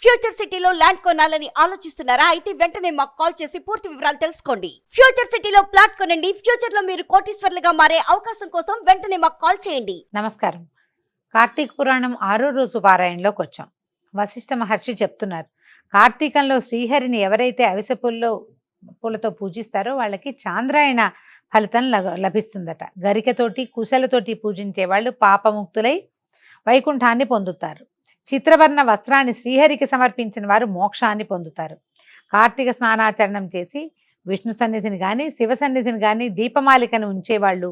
Future సిటీలో land కొనాలని ఆలోచిస్తున్నారా? అయితే వెంటనే మాకు కాల్ చేసి పూర్తి వివరాలు తెలుసుకోండి. ఫ్యూచర్ సిటీలో ప్లాట్ కొనండి. ఫ్యూచర్ లో మీరు కోటీశ్వర్లుగా మారే అవకాశం కోసం వెంటనే మాకు కాల్ చేయండి. నమస్కారం. కార్తీక పురాణం 6వ రోజు పారాయణలోకి వచ్చాం. వశిష్ఠ మహర్షి చెప్తున్నారు, కార్తీకంలో శ్రీహరిని ఎవరైతే అవిసె పూలతో పూజిస్తారో వాళ్ళకి చాంద్రాయణ ఫలితం లభిస్తుందట. గరికతోటి కుశలతోటి పూజించే వాళ్ళు పాపముక్తులై వైకుంఠాన్ని పొందుతారు. చిత్రవర్ణ వస్త్రాన్ని శ్రీహరికి సమర్పించిన వారు మోక్షాన్ని పొందుతారు. కార్తీక స్నానాచరణం చేసి విష్ణు సన్నిధిని కానీ శివ సన్నిధిని కానీ దీపమాలికను ఉంచేవాళ్ళు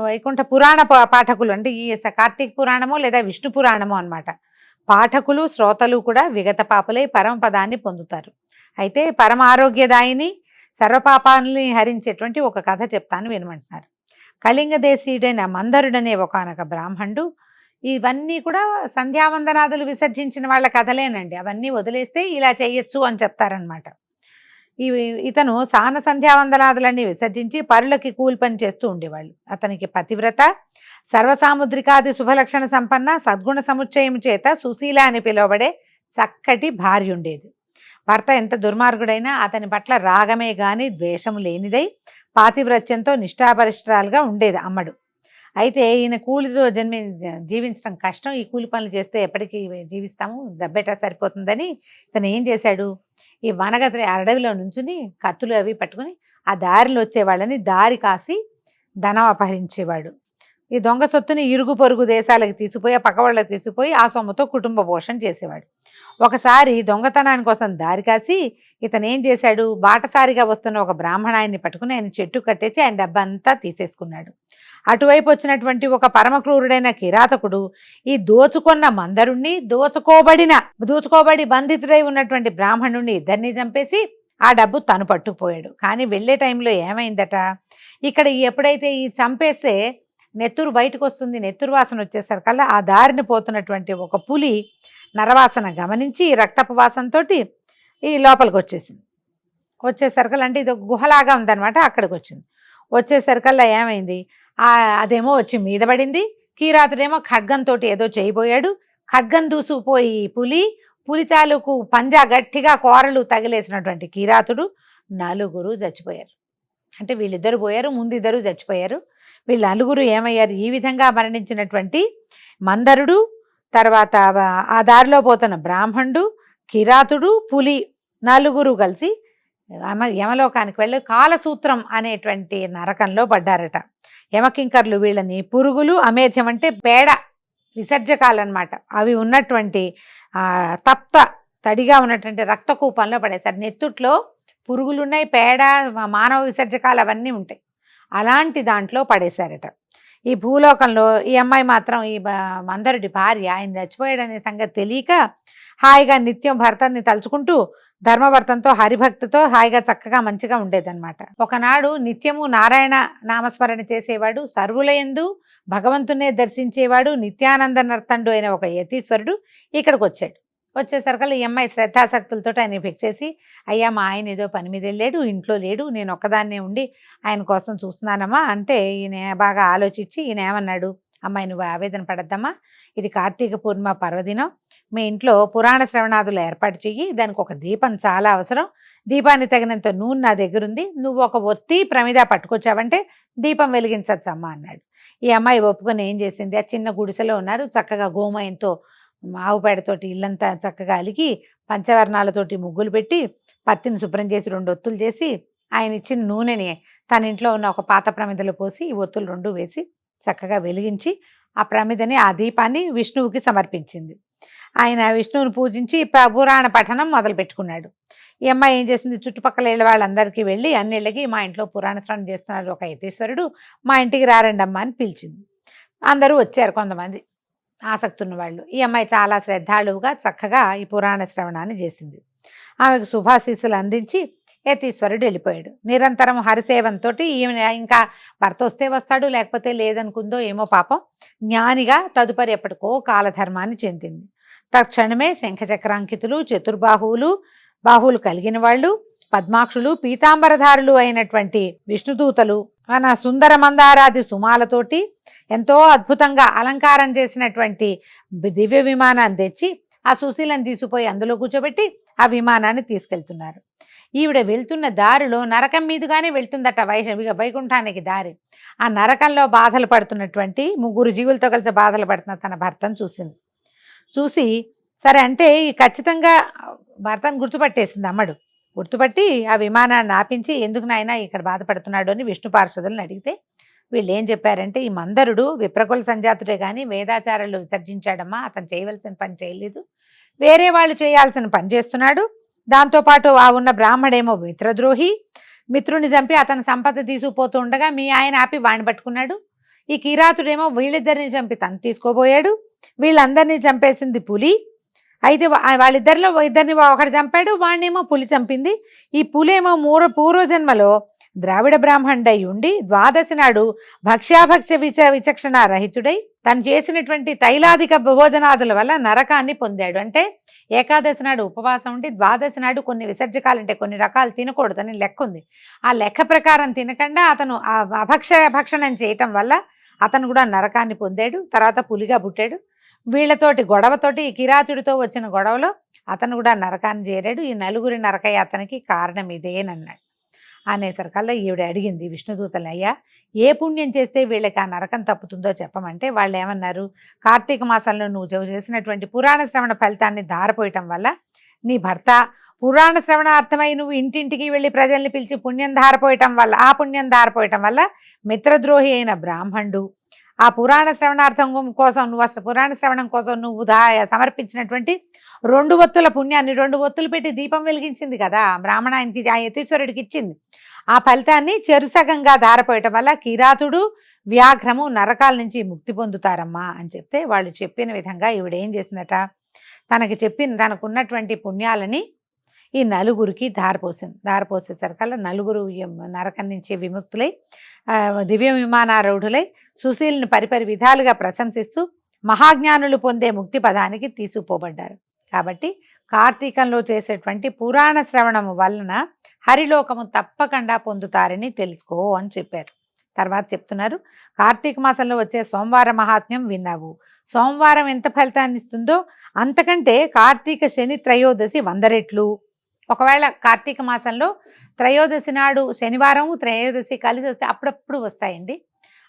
వైకుంఠ పురాణ పాఠకులు, అంటే ఈ కార్తీక పురాణము లేదా విష్ణు పురాణము అన్నమాట. పాఠకులు శ్రోతలు కూడా విగత పాపులై పరమపదాన్ని పొందుతారు. అయితే పరమ ఆరోగ్యదాయిని సర్వపాపాలని హరించేటువంటి ఒక కథ చెప్తాను వినమంటున్నారు. కళింగ దేశీయుడైన మందరుడనే ఒకానొక బ్రాహ్మణుడు, ఇవన్నీ కూడా సంధ్యావందనాదులు విసర్జించిన వాళ్ళ కథలేనండి, అవన్నీ వదిలేస్తే ఇలా చేయొచ్చు అని చెప్తారనమాట. ఇతను సాన సంధ్యావందనాదులన్నీ విసర్జించి పరులకి కూలి పని చేస్తూ ఉండేవాళ్ళు. అతనికి పతివ్రత, సర్వసాముద్రికాది శుభలక్షణ సంపన్న, సద్గుణ సముచ్చయం చేత సుశీల అని పిలువబడే చక్కటి భార్య ఉండేది. భర్త ఎంత దుర్మార్గుడైనా అతని పట్ల రాగమే గాని ద్వేషము లేనిదై పాతివ్రత్యంతో నిష్ఠాపరిష్ఠరాలుగా ఉండేది అమ్మడు. అయితే ఈయన కూలితో జీవించడం కష్టం, ఈ కూలి పనులు చేస్తే ఎప్పటికీ జీవిస్తాము, డబ్బెటా సరిపోతుందని ఇతను ఏం చేశాడు, ఈ వనగతి అడవిలో నుంచుని కత్తులు అవి పట్టుకుని ఆ దారిలో వచ్చేవాళ్ళని దారి కాసి ధనం అపహరించేవాడు. ఈ దొంగ సొత్తుని ఇరుగు పొరుగు దేశాలకు తీసుకుపోయి ఆ పక్కవాళ్ళకి తీసుకుపోయి ఆ సొమ్ముతో కుటుంబ పోషణ చేసేవాడు. ఒకసారి దొంగతనాని కోసం దారి కాసి ఇతను ఏం చేశాడు, బాటసారిగా వస్తున్న ఒక బ్రాహ్మణాయన్ని పట్టుకుని ఆయన చెట్టు కట్టేసి ఆయన డబ్బంతా తీసేసుకున్నాడు. అటువైపు వచ్చినటువంటి ఒక పరమక్రూరుడైన కిరాతకుడు ఈ దోచుకున్న మందరుణ్ణి దోచుకోబడి బంధితుడై ఉన్నటువంటి బ్రాహ్మణుణ్ణి ఇద్దరిని చంపేసి ఆ డబ్బు తను పట్టుకుపోయాడు. కానీ వెళ్ళే టైంలో ఏమైందట, ఇక్కడ ఎప్పుడైతే ఈ చంపేస్తే నెత్తురు బయటకు వస్తుంది, నెత్తురు వాసన వచ్చేసరికల్లా ఆ దారిని పోతున్నటువంటి ఒక పులి నరవాసన గమనించి రక్తపు వాసనతో ఈ లోపలికి వచ్చేసరికల్లా, అంటే ఇది గుహలాగా ఉందన్నమాట, అక్కడికి వచ్చింది. వచ్చేసరికల్లా ఏమైంది, అదేమో వచ్చి మీద పడింది. కీరాతుడేమో ఖడ్గంతో ఏదో చేయబోయాడు. ఖడ్గం దూసుకుపోయి పులి తాలూకు పంజా గట్టిగా కోరలు తగిలేసినటువంటి కీరాతుడు నలుగురు చచ్చిపోయారు. అంటే వీళ్ళిద్దరు పోయారు, ముందు ఇద్దరు చచ్చిపోయారు. వీళ్ళు నలుగురు ఏమయ్యారు, ఈ విధంగా మరణించినటువంటి మందరుడు, తర్వాత ఆ దారిలో పోతున్న బ్రాహ్మణుడు, కిరాతుడు, పులి నలుగురు కలిసి యమలోకానికి వెళ్ళి కాలసూత్రం అనేటువంటి నరకంలో పడ్డారట. యమకింకర్లు వీళ్ళని పురుగులు, అమేధ్యం అంటే పేడ విసర్జకాలు అన్నమాట, అవి ఉన్నటువంటి తడిగా ఉన్నటువంటి రక్తకూపంలో పడేశారు. నెత్తుట్లో పురుగులు ఉన్నాయి, పేడ, మానవ విసర్జకాలు అవన్నీ ఉంటాయి, అలాంటి దాంట్లో పడేశారట. ఈ భూలోకంలో ఈ అమ్మాయి మాత్రం, ఈ మందరుడి భార్య, ఆయన చచ్చిపోయాడనే సంగతి తెలియక హాయిగా నిత్యం భర్తని తలుచుకుంటూ ధర్మభర్తంతో హరిభక్తితో హాయిగా చక్కగా మంచిగా ఉండేదన్నమాట. ఒకనాడు నిత్యము నారాయణ నామస్మరణ చేసేవాడు, సర్వులయందు భగవంతునే దర్శించేవాడు, నిత్యానంద నర్తండు అయిన ఒక యతీశ్వరుడు ఇక్కడికి వచ్చాడు. వచ్చేసరికల్లా ఈ అమ్మాయి శ్రద్ధాశక్తులతో ఆయన ఫిక్స్ చేసి, అయ్యా మా ఆయన ఏదో పని మీద వెళ్ళాడు, ఇంట్లో లేడు, నేను ఒక్కదాన్నే ఉండి ఆయన కోసం చూస్తున్నానమ్మా అంటే, ఈయన బాగా ఆలోచించి ఈయన ఏమన్నాడు, అమ్మాయి నువ్వు ఆవేదన పడద్దమ్మా, ఇది కార్తీక పూర్ణిమ పర్వదినం, మీ ఇంట్లో పురాణ శ్రవణాదులు ఏర్పాటు చెయ్యి, దానికి ఒక దీపం చాలా అవసరం, దీపాన్ని తగినంత నూనె నా దగ్గర ఉంది, నువ్వు ఒక ఒత్తి ప్రమిద పట్టుకొచ్చావంటే దీపం వెలిగించచ్చమ్మా అన్నాడు. ఈ అమ్మాయి ఒప్పుకొని ఏం చేసింది, ఆ చిన్న గుడిసెలో ఉన్నారు, చక్కగా గోమయంతో ఆవు పేడతోటి ఇల్లంతా చక్కగా అలికి పంచవర్ణాలతోటి ముగ్గులు పెట్టి పత్తిని శుభ్రం చేసి 2 ఒత్తులు చేసి ఆయన ఇచ్చిన నూనెని తన ఇంట్లో ఉన్న ఒక పాత ప్రమిదలో పోసి ఈ ఒత్తులు 2 వేసి చక్కగా వెలిగించి ఆ ప్రమిదని, ఆ దీపాన్ని విష్ణువుకి సమర్పించింది. ఆయన విష్ణువుని పూజించి పురాణ పఠనం మొదలు పెట్టుకున్నాడు. ఈ అమ్మాయి ఏం చేసింది, చుట్టుపక్కల ఇళ్ళ వాళ్ళందరికీ వెళ్ళి అన్నిళ్ళకి మా ఇంట్లో పురాణ శ్రవణం చేస్తున్నారు ఒక యతీశ్వరుడు, మా ఇంటికి రారండమ్మా అని పిలిచింది. అందరూ వచ్చారు, కొంతమంది ఆసక్తి ఉన్న వాళ్ళు. ఈ అమ్మాయి చాలా శ్రద్ధాళువుగా చక్కగా ఈ పురాణ శ్రవణాన్ని చేసింది. ఆమెకు శుభాశీస్సులు అందించి యతీశ్వరుడు వెళ్ళిపోయాడు. నిరంతరం హరిసేవంతో ఈమె ఇంకా భర్త వస్తే వస్తాడు, లేకపోతే లేదనుకుందో ఏమో పాపం, జ్ఞానిగా తదుపరి ఎప్పటికో కాలధర్మాన్ని చెందింది. తక్షణమే శంఖచక్రాంకితులు, బాహువులు కలిగిన వాళ్ళు, పద్మాక్షులు, పీతాంబరధారులు అయినటువంటి విష్ణుదూతలు మన సుందర మందారాది సుమాలతోటి ఎంతో అద్భుతంగా అలంకారం చేసినటువంటి దివ్య విమానాన్ని తెచ్చి ఆ సుశీలను తీసుకుపోయి అందులో కూర్చోబెట్టి ఆ విమానాన్ని తీసుకెళ్తున్నారు. ఈవిడ వెళ్తున్న దారిలో నరకం మీదుగానే వెళ్తుందట వైకుంఠానికి దారి. ఆ నరకంలో బాధలు పడుతున్నటువంటి 3 జీవులతో కలిసి బాధలు పడుతున్న తన భర్తను చూసి సరే అంటే ఖచ్చితంగా భర్తను గుర్తుపట్టేసింది అమ్మడు. గుర్తుపట్టి ఆ విమానాన్ని ఆపించి ఎందుకు నాయనా ఇక్కడ బాధపడుతున్నాడు అని విష్ణు పార్షదులను అడిగితే వీళ్ళు ఏం చెప్పారంటే, ఈ మందరుడు విప్రకుల సంజాతుడే కానీ వేదాచారాలు విసర్జించాడమ్మా, అతను చేయవలసిన పని చేయలేదు, వేరే వాళ్ళు చేయాల్సిన పని చేస్తున్నాడు. దాంతోపాటు ఆ ఉన్న బ్రాహ్మడేమో మిత్రద్రోహి, మిత్రుని చంపి అతని సంపద తీసుకుపోతూ ఉండగా మీ ఆయన ఆపి వాడిని పట్టుకున్నాడు. ఈ కిరాతుడేమో వీళ్ళిద్దరిని చంపి తను తీసుకోబోయాడు. వీళ్ళందరినీ చంపేసింది పులి. అయితే వాళ్ళిద్దరిలో ఇద్దరిని ఒకటి చంపాడు, వాడినేమో పులి చంపింది. ఈ పులేమో పూర్వజన్మలో ద్రావిడ బ్రాహ్మణుడై ఉండి ద్వాదశి నాడు భక్ష్యాభక్ష్య విచక్షణ రహితుడై తను చేసినటువంటి తైలాధిక భోజనాదుల వల్ల నరకాన్ని పొందాడు. అంటే ఏకాదశి నాడు ఉపవాసం ఉండి ద్వాదశి నాడు కొన్ని విసర్జకాలు అంటే కొన్ని రకాలు తినకూడదని లెక్క ఉంది. ఆ లెక్క ప్రకారం తినకుండా అతను ఆ భక్షణం చేయటం వల్ల అతను కూడా నరకాన్ని పొందాడు. తర్వాత పులిగా పుట్టాడు. వీళ్ళతోటి గొడవతోటి ఈ కిరాతుడితో వచ్చిన గొడవలో అతను కూడా నరకాన్ని చేరాడు. ఈ నలుగురి నరకయాతనకి కారణం ఇదేనన్నాడు. అనేసరికల్లా ఈవిడ అడిగింది విష్ణుదూతల్ని, అయ్యా ఏ పుణ్యం చేస్తే వీళ్ళకి ఆ నరకం తప్పుతుందో చెప్పమంటే వాళ్ళు ఏమన్నారు, కార్తీక మాసంలో నువ్వు చేసినటువంటి పురాణ శ్రవణ ఫలితాన్ని ధారపోయటం వల్ల నీ భర్త పురాణ శ్రవణార్థమై నువ్వు ఇంటింటికి వెళ్ళి ప్రజల్ని పిలిచి పుణ్యం ధారపోయటం వల్ల ఆ పుణ్యం ధారపోయటం వల్ల మిత్రద్రోహి అయిన బ్రాహ్మణుడు ఆ పురాణ శ్రవణార్థం కోసం నువ్వు అసలు పురాణ శ్రవణం కోసం నువ్వు సమర్పించినటువంటి 2 ఒత్తుల పుణ్యాన్ని 2 ఒత్తులు పెట్టి దీపం వెలిగించింది కదా బ్రాహ్మణానికి, ఆ యతీశ్వరుడికి ఇచ్చింది. ఆ ఫలితాన్ని చెరుసగంగా ధారపోయటం వల్ల కిరాతుడు వ్యాఘ్రము నరకాల నుంచి ముక్తి పొందుతారమ్మా అని చెప్తే వాళ్ళు చెప్పిన విధంగా ఈవిడ ఏం చేసిందట, తనకున్నటువంటి పుణ్యాలని ఈ నలుగురికి ధారపోసేసరికల్లా నలుగురు నరకం నుంచి విముక్తులై దివ్య విమానారూఢులై సుశీల్ని పరిపరి విధాలుగా ప్రశంసిస్తూ మహాజ్ఞానులు పొందే ముక్తి పదానికి తీసుకుపోబడ్డారు. కాబట్టి కార్తీకంలో చేసేటువంటి పురాణ శ్రవణము వలన హరిలోకము తప్పకుండా పొందుతారని తెలుసుకో అని చెప్పారు. తర్వాత చెప్తున్నారు, కార్తీక మాసంలో వచ్చే సోమవార మహాత్మ్యం విన్నావు. సోమవారం ఎంత ఫలితాన్ని ఇస్తుందో అంతకంటే కార్తీక శని త్రయోదశి 100 రెట్లు. ఒకవేళ కార్తీక మాసంలో త్రయోదశి నాడు శనివారం త్రయోదశి కలిసి వస్తే అప్పుడప్పుడు వస్తాయండి.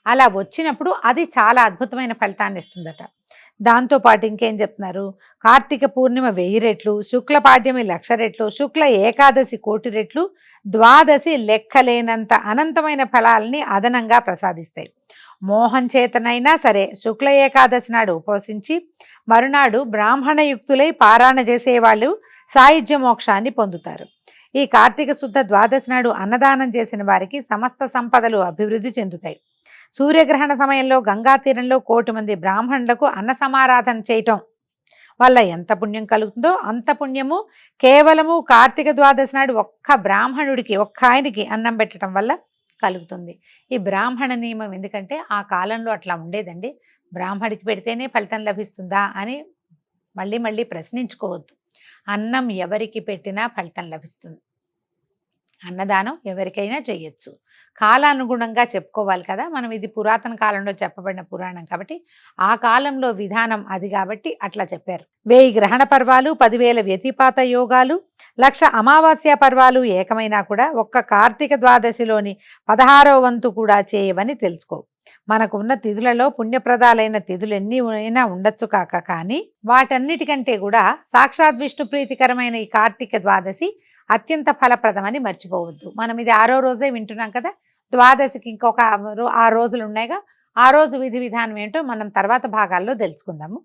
అలా వచ్చినప్పుడు అది చాలా అద్భుతమైన ఫలితాన్ని ఇస్తుందట. దాంతోపాటు ఇంకేం చెప్తున్నారు, కార్తీక పూర్ణిమ 1000 రెట్లు, శుక్ల పాడ్యమి 1,00,000 రెట్లు, శుక్ల ఏకాదశి 1,00,000 రెట్లు, ద్వాదశి లెక్కలేనంత అనంతమైన ఫలాలని అదనంగా ప్రసాదిస్తాయి. మోహం చేతనైనా సరే శుక్ల ఏకాదశి నాడు ఉపవసించి మరునాడు బ్రాహ్మణయుక్తులై పారాయణ చేసేవాళ్ళు సాయుధ్య మోక్షాన్ని పొందుతారు. ఈ కార్తీక శుద్ధ ద్వాదశి నాడు అన్నదానం చేసిన వారికి సమస్త సంపదలు అభివృద్ధి చెందుతాయి. సూర్యగ్రహణ సమయంలో గంగా తీరంలో 1,00,000 మంది బ్రాహ్మణులకు అన్న సమారాధన చేయటం వల్ల ఎంత పుణ్యం కలుగుతుందో అంత పుణ్యము కేవలము కార్తీక ద్వాదశి నాడు ఒక్క బ్రాహ్మణుడికి ఒక్క ఆయనకి అన్నం పెట్టడం వల్ల కలుగుతుంది. ఈ బ్రాహ్మణ నియమం ఎందుకంటే ఆ కాలంలో అట్లా ఉండేదండి. బ్రాహ్మడికి పెడితేనే ఫలితం లభిస్తుందా అని మళ్ళీ ప్రశ్నించుకోవద్దు. అన్నం ఎవరికి పెట్టినా ఫలితం లభిస్తుంది. అన్నదానం ఎవరికైనా చేయొచ్చు. కాలానుగుణంగా చెప్పుకోవాలి కదా మనం. ఇది పురాతన కాలంలో చెప్పబడిన పురాణం కాబట్టి ఆ కాలంలో విధానం అది కాబట్టి అట్లా చెప్పారు. 1000 గ్రహణ పర్వాలు, 10,000 వ్యతిపాత యోగాలు, 1,00,000 అమావాస్య పర్వాలు ఏకమైనా కూడా ఒక్క కార్తీక ద్వాదశిలోని 16వ వంతు కూడా చేయవని తెలుసుకో. మనకు ఉన్న తిథులలో పుణ్యప్రదాలైన తిథులు ఎన్ని అయినా ఉండొచ్చు కానీ వాటన్నిటికంటే కూడా సాక్షాత్ విష్ణు ప్రీతికరమైన ఈ కార్తీక ద్వాదశి అత్యంత ఫలప్రదమని మర్చిపోవద్దు. మనం ఇది 6వ రోజే వింటున్నాం కదా. ద్వాదశికి ఇంకొక 6 రోజులు ఉన్నాయిగా. ఆ రోజు విధి విధానం ఏంటో మనం తర్వాత భాగాల్లో తెలుసుకుందాము.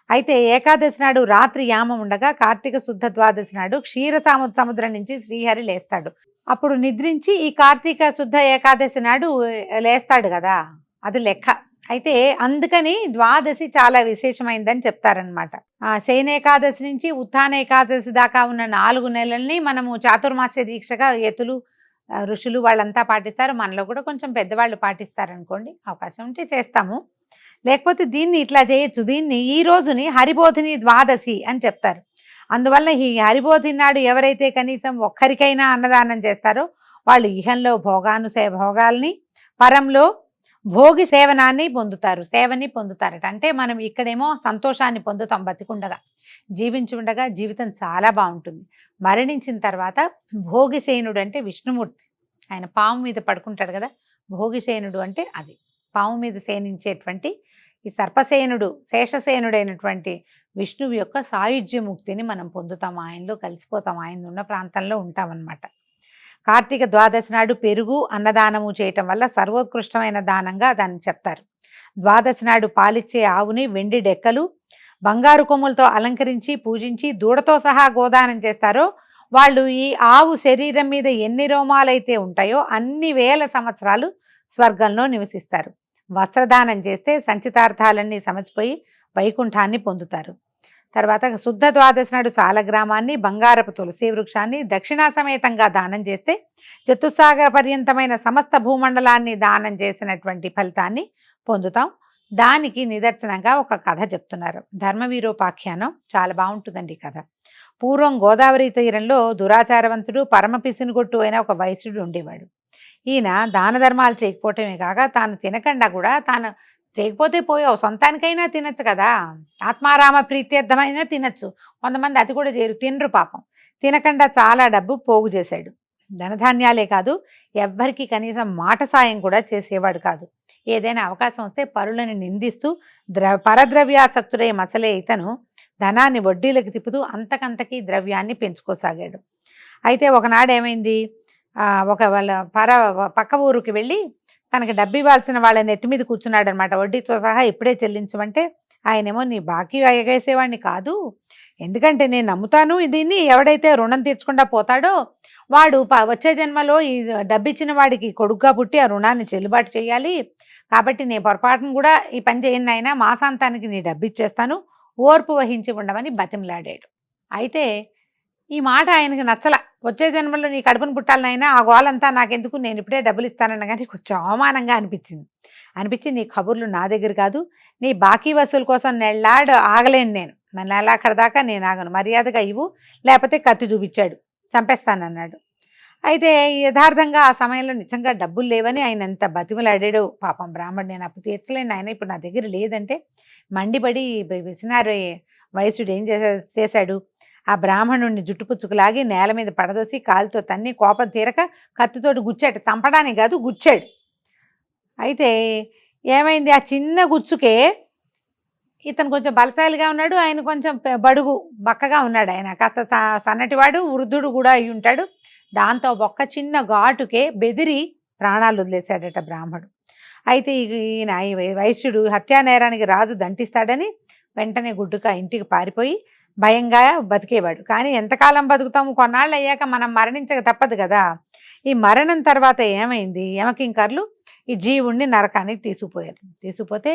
అయితే ఏకాదశి నాడు రాత్రి యామం ఉండగా కార్తీక శుద్ధ ద్వాదశి నాడు క్షీర సముద్రం నుంచి శ్రీహరి లేస్తాడు. అప్పుడు నిద్రించి ఈ కార్తీక శుద్ధ ఏకాదశి నాడు లేస్తాడు కదా, అది లెక్క. అయితే అందుకని ద్వాదశి చాలా విశేషమైందని చెప్తారనమాట. శయన ఏకాదశి నుంచి ఉత్థాన ఏకాదశి దాకా ఉన్న 4 నెలల్ని మనము చాతుర్మాస్య దీక్షగా యతులు ఋషులు వాళ్ళంతా పాటిస్తారు. మనలో కూడా కొంచెం పెద్దవాళ్ళు పాటిస్తారనుకోండి, అవకాశం ఉంటే చేస్తాము. లేకపోతే దీన్ని ఇట్లా చేయొచ్చు. దీన్ని ఈ రోజుని హరిబోధిని ద్వాదశి అని చెప్తారు. అందువల్ల ఈ హరిబోధిని నాడు ఎవరైతే కనీసం ఒక్కరికైనా అన్నదానం చేస్తారో వాళ్ళు ఇహంలో భోగాల్ని, పరంలో భోగి సేవని పొందుతారట. అంటే మనం ఇక్కడేమో సంతోషాన్ని పొందుతాం బతికుండగా, జీవించి ఉండగా జీవితం చాలా బాగుంటుంది. మరణించిన తర్వాత భోగిసేనుడు అంటే విష్ణుమూర్తి, ఆయన పాము మీద పడుకుంటాడు కదా, భోగిసేనుడు అంటే అది పాము మీద సేనించేటువంటి ఈ సర్పసేనుడు శేషసేనుడైనటువంటి విష్ణువు యొక్క సాయుధ్యముక్తిని మనం పొందుతాం, ఆయనలో కలిసిపోతాం, ఆయన ఉన్న ప్రాంతంలో ఉంటామన్నమాట. కార్తీక ద్వాదశి నాడు పెరుగు అన్నదానము చేయటం వల్ల సర్వోత్కృష్టమైన దానంగా దాన్ని చెప్తారు. ద్వాదశి నాడు పాలిచ్చే ఆవుని వెండి డెక్కలు బంగారు కొమ్ములతో అలంకరించి పూజించి దూడతో సహా గోదానం చేస్తారో వాళ్ళు ఈ ఆవు శరీరం మీద ఎన్ని రోమాలైతే ఉంటాయో అన్ని వేల సంవత్సరాలు స్వర్గంలో నివసిస్తారు. వస్త్రదానం చేస్తే సంచితార్థాలన్నీ సమచిపోయి వైకుంఠాన్ని పొందుతారు. తర్వాత శుద్ధ ద్వాదశి నాడు సాలగ్రామాన్ని బంగారపు తులసి వృక్షాన్ని దక్షిణా సమేతంగా దానం చేస్తే చతుస్సాగర పర్యంతమైన సమస్త భూమండలాన్ని దానం చేసినటువంటి ఫలితాన్ని పొందుతాం. దానికి నిదర్శనంగా ఒక కథ చెప్తున్నారు, ధర్మవీరోపాఖ్యానం. చాలా బాగుంటుందండి ఈ కథ. పూర్వం గోదావరి తీరంలో దురాచారవంతుడు పరమ పిసినుగొట్టు అయిన ఒక వైశ్యుడు ఉండేవాడు. ఈయన దాన ధర్మాలు చేయకపోవటమే కాక తాను తినకుండా కూడా, తాను చేయకపోతే పోయావు సొంతానికైనా తినచ్చు కదా, ఆత్మారామ ప్రీత్యర్థమైనా తినచ్చు, కొంతమంది అది కూడా చేయరు, తినరు పాపం. తినకుండా చాలా డబ్బు పోగు చేశాడు. ధనధాన్యాలే కాదు, ఎవ్వరికి కనీసం మాట సాయం కూడా చేసేవాడు కాదు. ఏదైనా అవకాశం వస్తే పరులను నిందిస్తూ పరద్రవ్యాసక్తుడై మసలే ఇతను ధనాన్ని వడ్డీలకు తిప్పుతూ అంతకంతకీ ద్రవ్యాన్ని పెంచుకోసాగాడు. అయితే ఒకనాడు ఏమైంది, వాళ్ళ పక్క ఊరికి వెళ్ళి తనకి డబ్బు ఇవ్వాల్సిన వాళ్ళ నెత్తి మీద కూర్చున్నాడు అనమాట. వడ్డీతో సహా ఇప్పుడే చెల్లించమంటే ఆయనేమో నీ బాకీ ఎగేసేవాడిని కాదు, ఎందుకంటే నేను నమ్ముతాను దీన్ని, ఎవడైతే రుణం తీర్చకుండా పోతాడో వాడు వచ్చే జన్మలో ఈ డబ్బు ఇచ్చిన వాడికి కొడుకుగా పుట్టి ఆ రుణాన్ని చెల్లుబాటు చేయాలి, కాబట్టి నేను పొరపాటును కూడా ఈ పని చేయను అయినా మాసాంతానికి నీ డబ్బు ఇచ్చేస్తాను, ఓర్పు వహించి ఉండమని బతిమలాడాడు. అయితే ఈ మాట ఆయనకి నచ్చల. వచ్చే జన్మలో నీ కడుపును పుట్టాలనైనా ఆ గోలంతా నాకెందుకు, నేను ఇప్పుడే డబ్బులు ఇస్తానన్న కానీ కొంచెం అవమానంగా అనిపించి నీ కబుర్లు నా దగ్గర కాదు, నీ బాకీ వసూలు కోసం నెల్లాడు ఆగలేను, నేను నెలాఖర దాకా నేను ఆగను, మర్యాదగా ఇవ్వు లేకపోతే కత్తి చూపించాడు, చంపేస్తానన్నాడు. అయితే యథార్థంగా ఆ సమయంలో నిజంగా డబ్బులు లేవని ఆయన ఎంత బతిమలాడాడు పాపం బ్రాహ్మణుడు. నేను అప్పు తీర్చలేను ఆయన, ఇప్పుడు నా దగ్గర లేదంటే మండిపడి విసినారు వయసుడు ఏం చేశాడు, ఆ బ్రాహ్మణుడిని జుట్టుపుచ్చుకులాగి నేల మీద పడదోసి కాలుతో తన్ని కోపం తీరక కత్తితోటి గుచ్చాడు, చంపడానికి కాదు గుచ్చాడు. అయితే ఏమైంది, ఆ చిన్న గుచ్చుకే ఇతను కొంచెం బలశాలిగా ఉన్నాడు, ఆయన కొంచెం బడుగు బక్కగా ఉన్నాడు, ఆయన కాస్త సన్నటివాడు వృద్ధుడు కూడా అయి ఉంటాడు. దాంతో ఒక్క చిన్న ఘాటుకే బెదిరి ప్రాణాలు వదిలేశాడట బ్రాహ్మడు. అయితే ఈయన వైశ్యుడు హత్యా నేరానికి రాజు దంటిస్తాడని వెంటనే గుడ్డుగా ఇంటికి పారిపోయి భయంగా బతికేవాడు. కానీ ఎంతకాలం బతుకుతాము, కొన్నాళ్ళు అయ్యాక మనం మరణించక తప్పదు కదా. ఈ మరణం తర్వాత ఏమైంది, యమకింకర్లు ఈ జీవుణ్ణి నరకానికి తీసుకుపోతే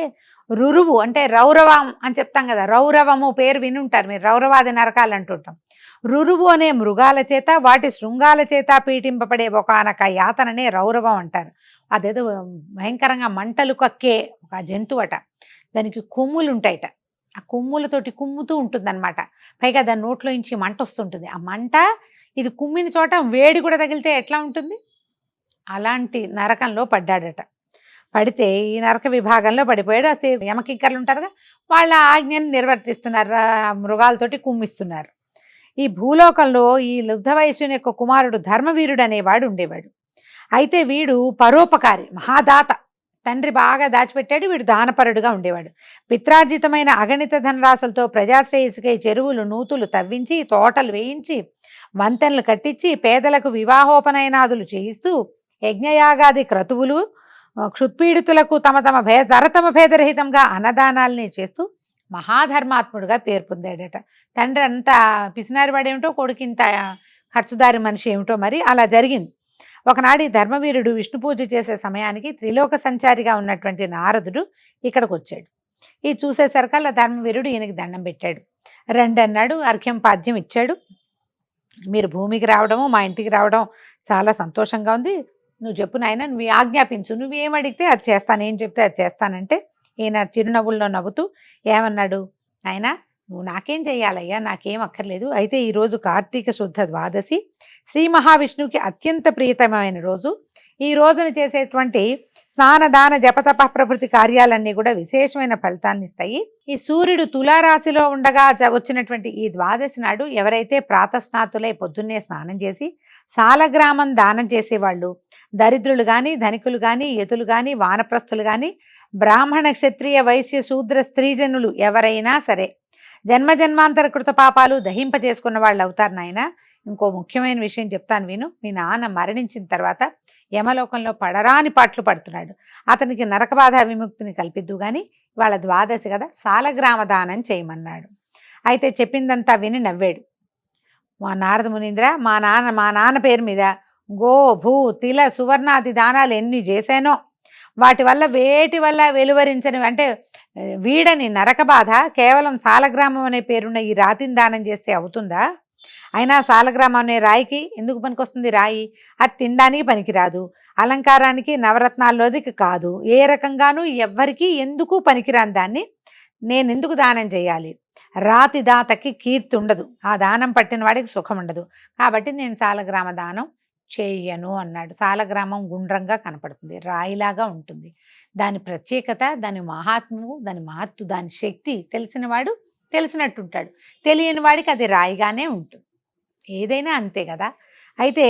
రురువు అంటే రౌరవం అని చెప్తాం కదా, రౌరవము పేరు వినుంటారు మీరు, రౌరవాది నరకాలు అంటుంటాం. రురువు అనే మృగాల చేత వాటి శృంగాల చేత పీటింపబడే ఒకనొక యాతననే రౌరవం అంటారు. అదేదో భయంకరంగా మంటలు కక్కే ఒక జంతువట, దానికి కొమ్ములు ఉంటాయట, ఆ కొమ్ములతోటి కుమ్ముతూ ఉంటుందన్నమాట, పైగా దాని నోట్లో నుంచి మంట వస్తుంటుంది. ఆ మంట ఇది కుమ్మిన చోట వేడి కూడా తగిలితే ఎట్లా ఉంటుంది, అలాంటి నరకంలో పడ్డాడట. పడితే ఈ నరక విభాగంలో పడిపోయాడు. అసలు యమకింకర్లు ఉంటారుగా, వాళ్ళ ఆజ్ఞని నిర్వర్తిస్తున్నారు, మృగాలతోటి కుమ్మిస్తున్నారు. ఈ భూలోకంలో ఈ లుబ్ధ వయస్సుని యొక్క కుమారుడు ధర్మవీరుడు అనేవాడు ఉండేవాడు. అయితే వీడు పరోపకారి, మహాదాత, తండ్రి బాగా దాచిపెట్టాడు, వీడు దానపరుడుగా ఉండేవాడు. పిత్రార్జితమైన అగణిత ధనరాశులతో ప్రజాశ్రేయస్సుకై చెరువులు నూతులు తవ్వించి తోటలు వేయించి వంతెనలు కట్టించి పేదలకు వివాహోపనయనాదులు చేయిస్తూ యజ్ఞయాగాది క్రతువులు క్షుత్పీడితులకు తరతమ భేదరహితంగా అన్నదానాల్ని చేస్తూ మహాధర్మాత్ముడుగా పేరు పొందాడట. తండ్రి అంతా పిసినారివాడేమిటో, కొడుకు ఇంత ఖర్చుదారి మనిషి ఏమిటో, మరి అలా జరిగింది. ఒకనాడు ఈ ధర్మవీరుడు విష్ణు పూజ చేసే సమయానికి త్రిలోక సంచారిగా ఉన్నటువంటి నారదుడు ఇక్కడికి వచ్చాడు. ఇది చూసేసరికల్లా ధర్మవీరుడు ఈయనకి దండం పెట్టాడు. రండి అన్నాడు, అర్ఘ్యం పాద్యం ఇచ్చాడు. మీరు భూమికి రావడము మా ఇంటికి రావడం చాలా సంతోషంగా ఉంది, నువ్వు చెప్పు నాయన, నువ్వు ఆజ్ఞాపించు, నువ్వేం అడిగితే అది చేస్తాను, ఏం చెప్తే అది చేస్తానంటే ఈయన చిరునవ్వుల్లో నవ్వుతూ ఏమన్నాడు, నాయన నువ్వు నాకేం చెయ్యాలయ్యా, నాకేం అక్కర్లేదు. అయితే ఈరోజు కార్తీక శుద్ధ ద్వాదశి, శ్రీ మహావిష్ణువుకి అత్యంత ప్రియతమైన రోజు. ఈ రోజున చేసేటువంటి స్నాన దాన జపతప ప్రభృతి కార్యాలన్నీ కూడా విశేషమైన ఫలితాన్ని ఇస్తాయి. ఈ సూర్యుడు తులారాశిలో ఉండగా వచ్చినటువంటి ఈ ద్వాదశి నాడు ఎవరైతే ప్రాతస్నాతులై పొద్దున్నే స్నానం చేసి సాలగ్రామం దానం చేసేవాళ్ళు, దరిద్రులు కానీ, ధనికులు కానీ, యతులు కానీ, వానప్రస్థులు కానీ, బ్రాహ్మణ క్షత్రియ వైశ్య శూద్ర స్త్రీజనులు ఎవరైనా సరే జన్మజన్మాంతర కృత పాపాలు దహింపజేసుకున్న వాళ్ళు అవుతారు నాయన. ఇంకో ముఖ్యమైన విషయం చెప్తాను విను. మీ నాన్న మరణించిన తర్వాత యమలోకంలో పడరాని పాటలు పడుతున్నాడు. అతనికి నరకబాధ విముక్తిని కల్పిద్దు కానీ వాళ్ళ ద్వాదశి కదా, సాలగ్రామ దానం చేయమన్నాడు. అయితే చెప్పిందంతా విని నవ్వాడు. మా నారద మునీంద్ర, మా నాన్న పేరు మీద గో భూ తిల సువర్ణాది దానాలు ఎన్ని చేశానో వాటి వల్ల వేటి వల్ల వెలువరించని అంటే వీడని నరక బాధ కేవలం సాలగ్రామం అనే పేరున్న ఈ రాతిని దానం చేస్తే అవుతుందా? అయినా సాలగ్రామం అనే రాయికి ఎందుకు పనికొస్తుంది? రాయి అది తినడానికి పనికిరాదు, అలంకారానికి నవరత్నాల్లోది కాదు, ఏ రకంగానూ ఎవ్వరికీ ఎందుకు పనికిరాని దాన్ని నేను ఎందుకు దానం చేయాలి? రాతి దాతకి కీర్తి ఉండదు, ఆ దానం పట్టిన వాడికి సుఖం ఉండదు, కాబట్టి నేను సాలగ్రామ దానం చెయ్యను అన్నాడు. సాలగ్రామం గుండ్రంగా కనపడుతుంది, రాయిలాగా ఉంటుంది. దాని ప్రత్యేకత, దాని మహాత్మ్యము, దాని మహత్తు, దాని శక్తి తెలిసినవాడు తెలిసినట్టుంటాడు, తెలియని వాడికి అది రాయిగానే ఉంటుంది. ఏదైనా అంతే కదా. అయితే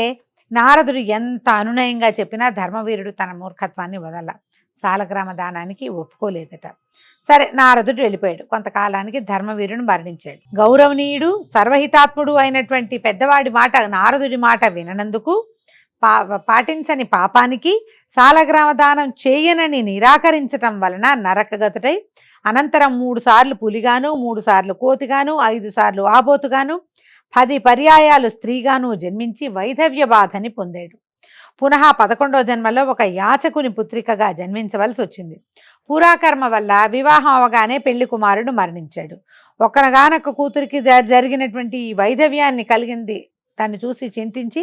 నారదుడు ఎంత అనునయంగా చెప్పినా ధర్మవీరుడు తన మూర్ఖత్వాన్ని వదల సాలగ్రామ దానానికి ఒప్పుకోలేదట. సరే, నారదుడు వెళ్ళిపోయాడు. కొంతకాలానికి ధర్మవీరుడు మరణించాడు. గౌరవనీయుడు సర్వహితాత్ముడు అయినటువంటి పెద్దవాడి మాట, నారదుడి మాట విననందుకు పాటించని పాపానికి సాలగ్రామ దానం చేయనని నిరాకరించటం వలన నరకగతుడై అనంతరం 3 సార్లు పులిగాను, 3 సార్లు కోతిగాను, 5 సార్లు ఆబోతుగాను, 10 పర్యాయాలు స్త్రీగాను జన్మించి వైధవ్య బాధని పొందాడు. పునః 11వ జన్మలో ఒక యాచకుని పుత్రికగా జన్మించవలసి వచ్చింది. పూరాకర్మ వల్ల వివాహం అవగానే పెళ్లి కుమారుడు మరణించాడు. ఒకనగానొక్క కూతురికి జరిగినటువంటి ఈ వైధవ్యాన్ని కలిగింది దాన్ని చూసి చింతించి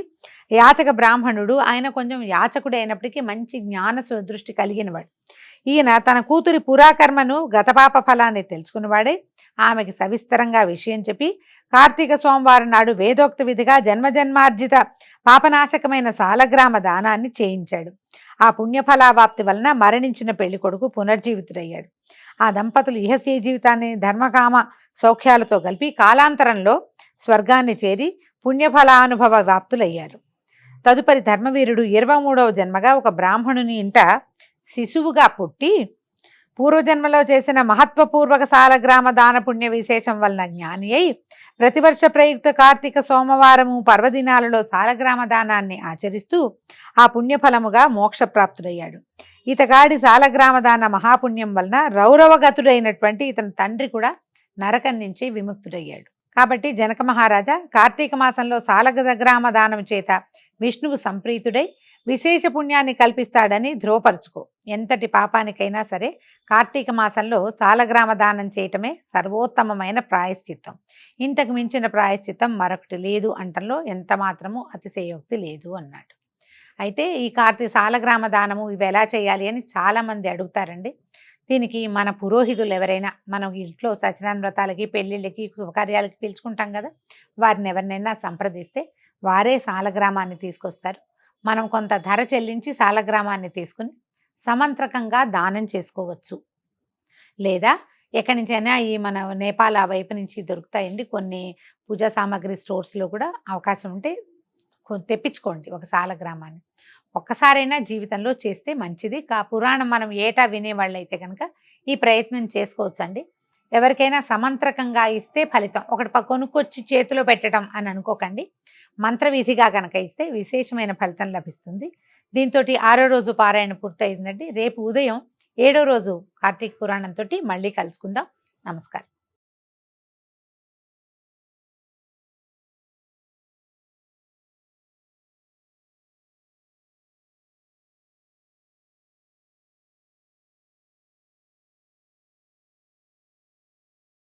యాచక బ్రాహ్మణుడు, ఆయన కొంచెం యాచకుడు అయినప్పటికీ మంచి జ్ఞాన దృష్టి కలిగినవాడు. ఈయన తన కూతురి పురాకర్మను గతపాప ఫలాన్ని తెలుసుకున్నవాడే ఆమెకి సవిస్తరంగా విషయం చెప్పి కార్తీక సోమవారం నాడు వేదోక్త విధిగా జన్మజన్మార్జిత పాపనాశకమైన సాలగ్రామ దానాన్ని చేయించాడు. ఆ పుణ్యఫలావాప్తి వలన మరణించిన పెళ్లి కొడుకు పునర్జీవితుడయ్యాడు. ఆ దంపతులు ఇహస్య జీవితాన్ని ధర్మకామ సౌఖ్యాలతో కలిపి కాలాంతరంలో స్వర్గాన్ని చేరి పుణ్యఫలానుభవ వ్యాప్తులయ్యారు. తదుపరి ధర్మవీరుడు 23వ జన్మగా ఒక బ్రాహ్మణుని ఇంట శిశువుగా పుట్టి పూర్వజన్మలో చేసిన మహత్వపూర్వక సాలగ్రామ దాన పుణ్య విశేషం వలన జ్ఞాని అయి ప్రతివర్ష ప్రయుక్త కార్తీక సోమవారము పర్వదినాలలో సాలగ్రామ దానాన్ని ఆచరిస్తూ ఆ పుణ్యఫలముగా మోక్షప్రాప్తుడయ్యాడు. ఇతగాడి సాలగ్రామ దాన మహాపుణ్యం వలన రౌరవగతుడైనటువంటి ఇతని తండ్రి కూడా నరకం నుంచి విముక్తుడయ్యాడు. కాబట్టి జనక మహారాజా, కార్తీక మాసంలో సాలగ్రామ దానం చేత విష్ణువు సంప్రీతుడై విశేష పుణ్యాన్ని కల్పిస్తాడని ధ్రువపరుచుకో. ఎంతటి పాపానికైనా సరే కార్తీక మాసంలో సాలగ్రామ దానం చేయటమే సర్వోత్తమమైన ప్రాయశ్చిత్తం. ఇంతకు మించిన ప్రాయశ్చిత్తం మరొకటి లేదు అంటంలో ఎంత మాత్రము అతిశయోక్తి లేదు అన్నాడు. అయితే ఈ సాలగ్రామ దానము ఇవి ఎలా చేయాలి అని చాలామంది అడుగుతారండి. దీనికి మన పురోహితులు ఎవరైనా, మనం ఇంట్లో సత్యనారాయణ వ్రతాలకి, పెళ్ళిళ్ళకి, శుభకార్యాలకి పిలుచుకుంటాం కదా, వారిని ఎవరినైనా సంప్రదిస్తే వారే సాలగ్రామాన్ని తీసుకొస్తారు. మనం కొంత ధర చెల్లించి సాలగ్రామాన్ని తీసుకుని సమంత్రకంగా దానం చేసుకోవచ్చు. లేదా ఎక్కడి నుంచైనా ఈ మన నేపాల్ ఆ వైపు నుంచి దొరుకుతాయండి కొన్ని పూజా సామాగ్రి స్టోర్స్లో కూడా. అవకాశం ఉంటే తెప్పించుకోండి ఒక సాలగ్రామాన్ని. ఒక్కసారైనా జీవితంలో చేస్తే మంచిది. పురాణం మనం ఏటా వినేవాళ్ళు అయితే కనుక ఈ ప్రయత్నం చేసుకోవచ్చండి. ఎవరికైనా సమంత్రకంగా ఇస్తే ఫలితం, ఒకటి కొనుక్కొచ్చి చేతిలో పెట్టడం అని అనుకోకండి. మంత్రవిధిగా కనుక ఇస్తే విశేషమైన ఫలితం లభిస్తుంది. దీంతో 6వ రోజు పారాయణ పూర్తయిందండి. రేపు ఉదయం 7వ రోజు కార్తీక పురాణంతో మళ్ళీ కలుసుకుందాం. నమస్కారం.